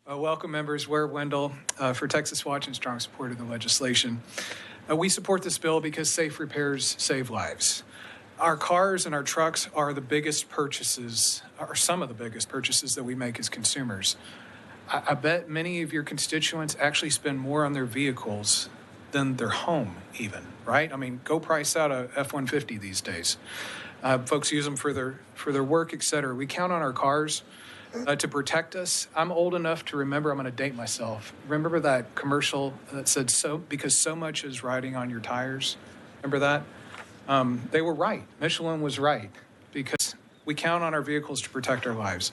Welcome, members. Ware Wendell for Texas Watch in strong support of the legislation. We support this bill because safe repairs save lives. Our cars and our trucks are the biggest purchases, or some of the biggest purchases that we make as consumers. I bet many of your constituents actually spend more on their vehicles than their home even, right? I mean, go price out a F-150 these days. Folks use them for their work, et cetera. We count on our cars to protect us. I'm old enough to remember, I'm going to date myself. Remember that commercial that said, because so much is riding on your tires? Remember that? They were right. Michelin was right, because we count on our vehicles to protect our lives.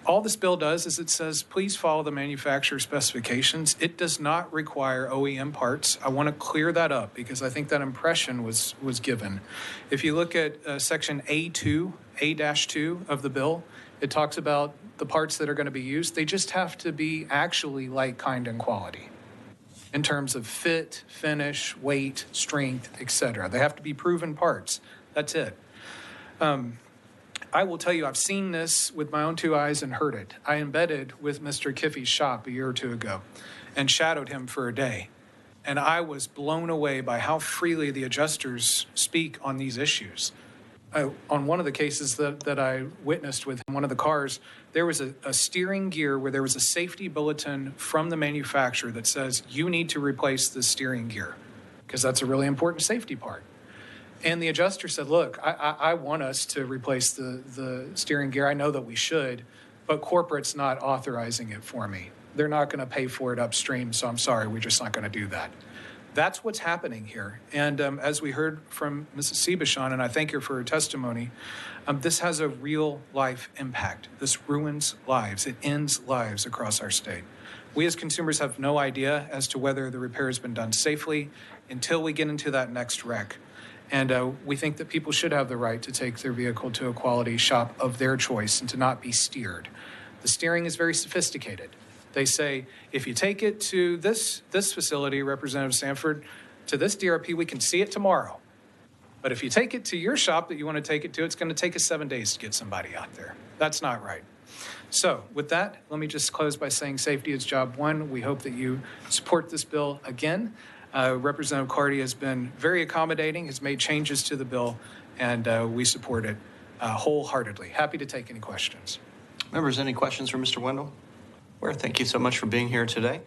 All this bill does is it says, please follow the manufacturer specifications. It does not require OEM parts. I want to clear that up because I think that impression was given. If you look at section A-2 of the bill, it talks about the parts that are going to be used. They just have to be actually like, kind, and quality in terms of fit, finish, weight, strength, etc. They have to be proven parts. That's it. I will tell you, I've seen this with my own two eyes and heard it. I embedded with Mr. Kiffey's shop a year or two ago and shadowed him for a day. And I was blown away by how freely the adjusters speak on these issues. On one of the cases that I witnessed with one of the cars, there was a steering gear where there was a safety bulletin from the manufacturer that says, you need to replace the steering gear because that's a really important safety part. And the adjuster said, look, I want us to replace the steering gear. I know that we should, but corporate's not authorizing it for me. They're not going to pay for it upstream, so I'm sorry, we're just not going to do that. That's what's happening here. And as we heard from Mrs. Sebastian, and I thank her for her testimony, this has a real life impact. This ruins lives. It ends lives across our state. We as consumers have no idea as to whether the repair has been done safely until we get into that next wreck. And we think that people should have the right to take their vehicle to a quality shop of their choice and to not be steered. The steering is very sophisticated. They say, if you take it to this facility, Representative Sanford, to this DRP, we can see it tomorrow. But if you take it to your shop that you want to take it to, it's going to take us 7 days to get somebody out there. That's not right. So with that, let me just close by saying safety is job one. We hope that you support this bill again. Representative Clardy has been very accommodating, has made changes to the bill, and we support it wholeheartedly. Happy to take any questions. Members, any questions for Mr. Wendell? Ware, thank you so much for being here today.